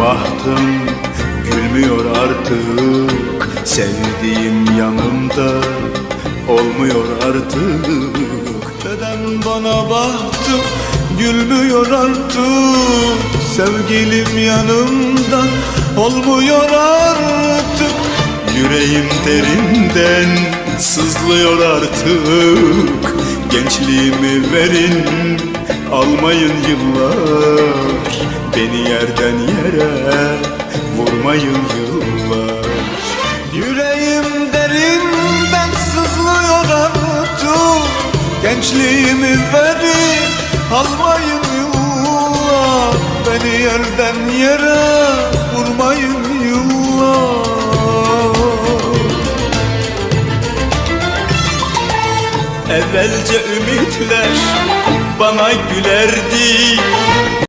bahtım gülmüyor artık. Sevdiğim yanımda olmuyor artık. Neden bana bahtım gülmüyor artık? Sevgilim yanımda olmuyor artık. Yüreğim derinden sızlıyor artık. Gençliğimi verin, almayın yıllar. Beni yerden yere vurmayın yıllar. Yüreğim derinden sızlıyor artık. Gençliğimi verin, almayın yıllar. Beni yerden yere vurmayın yıllar. Evvelce ümitler bana gülerdi.